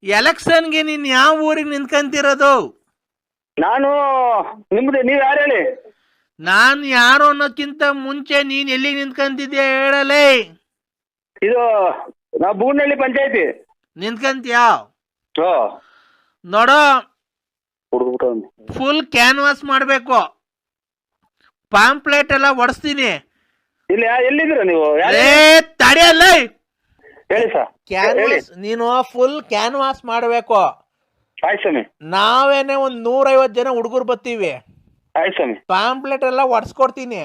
ಎಲೆಕ್ಷನ್ಗೆ ನೀನ್ ಯಾವ ಊರಿಗೆ ನಿಂತ್ಕಂತಿರೋದು? ನಾನು ನಿಮ್ದು, ನೀವ್ ಯಾರು ಹೇಳಿ? ನಾನ್ ಯಾರು ಅನ್ನೋದ್ಕಿಂತ ಮುಂಚೆ ನೀನ್ ಎಲ್ಲಿ ನಿಂತ್ಕಂತಿದ್ಯಾ ಹೇಳಲೇ. ಇದು ನಾವು ಬೂನಹಳ್ಳಿ ಪಂಚಾಯತಿ ನಿಂತ್ಕಂತೀಯಾ? ಓ ನೋಡೋ, ಹುಡುಗ್ಬಿಟ್ಟು ಫುಲ್ ಕ್ಯಾನ್ವಾಸ್ ಮಾಡ್ಬೇಕು. ಪಾಂಪ್ಲೆಟ್ ಎಲ್ಲ ಒಡಿಸ್ತೀನಿ. ಇಲ್ಲಿ ಎಲ್ಲಿದ್ದೀರಾ ನೀವು? ತಡೆಯಲ್ಲ, ಹೇಳಿ ಸರ್. ಕ್ಯಾನ್ವಾಸ್ ನೀನು ಫುಲ್ ಕ್ಯಾನ್ವಾಸ್ ಮಾಡ್ಬೇಕು. ಆಯ್ತು ಸ್ವಾಮಿ. ನಾವೇನೆ ಒಂದ್ 150 ಜನ ಹುಡುಗರು ಬರ್ತೀವಿ. ಆಯ್ತು ಸ್ವಾಮಿ. ಪಾಂಪ್ಲೆಟ್ ಎಲ್ಲ ಒಡ್ಸ್ಕೊಡ್ತೀನಿ.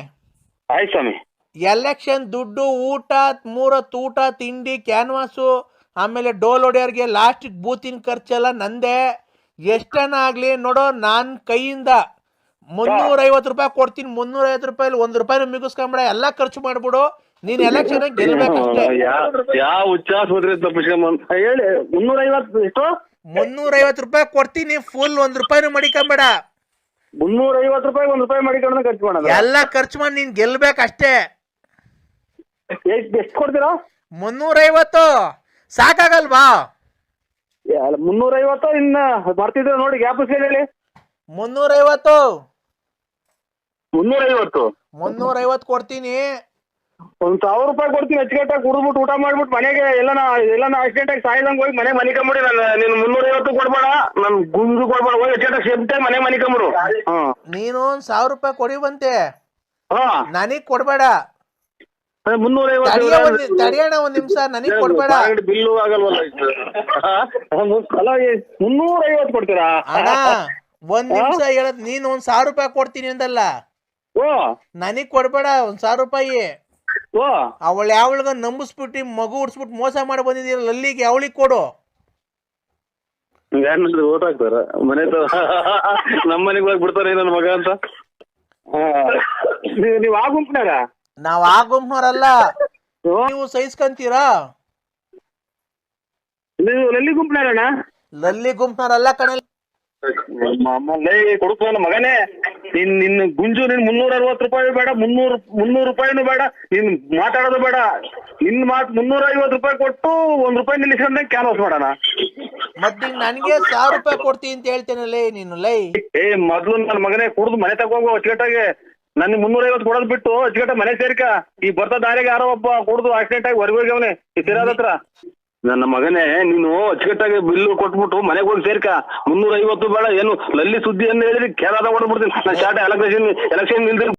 ಆಯ್ತು ಸ್ವಾಮಿ. ಎಲೆಕ್ಷನ್ ದುಡ್ಡು, ಊಟ, 3 ಹೊತ್ತು ಊಟ, ತಿಂಡಿ, ಕ್ಯಾನ್ವಾಸು, ಆಮೇಲೆ ಡೋಲ್ ಹೊಡೆಯೋರ್ಗೆ ಲಾಸ್ಟ್ ಬೂತಿನ ಖರ್ಚೆಲ್ಲ ನಂದೇ. ಎಷ್ಟನ ಆಗ್ಲಿ ನೋಡೋ, ನಾನ್ ಕೈಯಿಂದ 350 ರೂಪಾಯಿ ಕೊಡ್ತೀನಿ. 350 ರೂಪಾಯಿ 1 ರೂಪಾಯಿ ಮಿಗಿಸ್ಕೊಂಬಿಡ, ಎಲ್ಲ ಖರ್ಚು ಮಾಡ್ಬಿಡು. ನೀನ್ ಎಲೆಕ್ಷನ್ ಗೆಲ್ಬೇಕಷ್ಟೇ. ಯಾವ ಉಚ್ಚಾಸ ಹೇಳಿ. 350 ಎಷ್ಟು? 350 ರೂಪಾಯಿ ಕೊಡ್ತೀನಿ. ಫುಲ್ 1 ರೂಪಾಯಿ ಮಡಿಕೊಂಬೇಡ. 350 ರೂಪಾಯಿ 1 ರೂಪಾಯಿ ಮಾಡಿಕೊಂಡು ಖರ್ಚು ಮಾಡೋದು? ಎಲ್ಲ ಖರ್ಚು ಮಾಡಿ ನೀನ್ ಗೆಲ್ಬೇಕಷ್ಟೇ. ಎಷ್ಟು ಕೊಡ್ತೀರಾ? 350 ಸಾಕಾಗಲ್ವಾ? 350 ಇನ್ನ ಬರ್ತಿದ್ರೆ ನೋಡಿ, ಗ್ಯಾಪ್ ಹೇಳಿ. 350 350 ಕೊಡ್ತೀನಿ. 1000 ರೂಪಾಯಿ ಕೊಡ್ತೀನಿ. ಅಚ್ಚುಕಟ್ಟಾಗಿ ಕುಡಿದ್ಬಿಟ್ಟು ಊಟ ಮಾಡ್ಬಿಟ್ಟು ಮನೆಗೆ ಎಲ್ಲನ ಆಕ್ಸಿಡೆಂಟ್ ಆಗಿ ಸಾಯ್ದಂಗೆ ಹೋಗಿ ಮನೆ ಮನಿಕೊಂಬಿಡಿ. ನೀನು 350 ಕೊಡ್ಬೇಡ, ನನ್ ಗುಂಡು ಕೊಡ್ಬೇಡ. ಹೋಗಿ ಅಚ್ಚುಕಟ್ಟಾಗಿ ಸೇಫ್ಟಾಗಿ ಮನೆ ಮನಿಕೊಂಬಿಡು. ನೀನು 1000 ರೂಪಾಯಿ ಕೊಡಿ ಬಂತೆ, ನನಗ್ ಕೊಡ್ಬೇಡ. 350 ತಡಿಯೋಣ ಒಂದ್ ನಿಮಿಷ, ನನಗ್ ಕೊಡ್ಬೇಡ. ಬಿಲ್ಲು ಆಗಲ್ವಲ್ಲ? 350 ಕೊಡ್ತೀರಾ? ಅಣ್ಣ ಒಂದ್ ನಿಮಿಷ ಹೇಳದ್, ನೀನ್ 1000 ರೂಪಾಯಿ ಕೊಡ್ತೀನಿ ಅಂದಲ್ಲ, ನನಗ್ ಕೊಡ್ಬೇಡ 1000 ರೂಪಾಯಿ. ಅವಳು ಯಾವಳಿಗ ನಂಬಿಸ್ಬಿಟ್ಟು ಮಗು ಉಡ್ಸ್ಬಿಟ್ಟು ಮೋಸ ಮಾಡಿ ಬಂದಿದ್ದೀರಲ್ಲ, ಅಲ್ಲಿಗೆ ಅವಳಿಗೆ ಕೊಡು. ಓಟ್ ಹಾಕ್ತಾರ ಮನೆ ನಮ್ಮ ಮನೆಗೆ ಹೋಗಿ ಬಿಡ್ತಾರೆ ನನ್ನ ಮಗ ಅಂತ. ನೀವ್ ಆ ಗುಂಪಿನಾರ? ನಾವ್ ಆ ಗುಂಪ್ನವ್ರಲ್ಲ. ನೀವು ಸಹಿಸ್ಕಂತೀರಾ? ನೀವು ಲಲ್ಲಿ ಗುಂಪಿನಾರಣ್ಣ? ಲಲ್ಲಿ ಗುಂಪ್ನವ್ರಲ್ಲ ಕಣ. ಕೊಡುತ್ತ ಮಗನೇ, ನಿನ್ನ ಗುಂಜು. ನಿನ್ 360 ರೂಪಾಯಿ ಬೇಡ, 300 ರೂಪಾಯಿನೂ ಬೇಡ, ನೀನ್ ಮಾತಾಡೋದು ಬೇಡ. ನಿನ್ ಮಾತು 350 ರೂಪಾಯಿ ಕೊಟ್ಟು 1 ರೂಪಾಯಿ ನಿಲ್ಲಿಸ್ಕೊಂಡೆ ಕ್ಯಾನ್ವಾಸ್ ಮಾಡೋಣ. ಮತ್ತೆ ನನ್ಗೆ 1000 ರೂಪಾಯಿ ಕೊಡ್ತೀನಿ ಅಂತ ಹೇಳ್ತೇನಲ್ಲೇ ನೀನು. ಲೈ ಮೊದ್ಲು ನನ್ನ ಮಗನೇ ಕುಡ್ದು ಮನೆ ತಗೋಗು ಅಚ್ಚುಕಟ್ಟಾಗಿ. ನನ್ 350 ಕೊಡೋದ್ ಬಿಟ್ಟು ಅಚ್ಚುಕಟ್ಟಾಗಿ ಮನೆ ಸೇರ್ಕ. ಈ ಬರ್ತಾ ದಾರಿಗೆ ಯಾರೋ ಒಬ್ಬ ಕುಡ್ದು ಆಕ್ಸಿಡೆಂಟ್ ಆಗಿ ಹೊರಗೋಗ್ಯವನೆ ಈ ತಿರಾದ ಹತ್ರ. ನನ್ನ ಮಗನೇ, ನೀನು ಅಚ್ಚುಕಟ್ಟಾಗಿ ಬಿಲ್ಲು ಕೊಟ್ಬಿಟ್ಟು ಮನೆಗೆ ಹೋಗಿ ಸೇರ್ಕ. 350 ಬೇಡ, ಏನು ಲಲ್ಲಿ ಸುದ್ದಿ ಅಂತ ಹೇಳಿದ್ರೆ ಕೇರಳ ಹೊಡ್ಬಿಡ್ತೀನಿ. ನಾನು ಶಾರ್ಟ್ ಎಲೆಕ್ಷನ್ ನಿಲ್ತೀನಿ.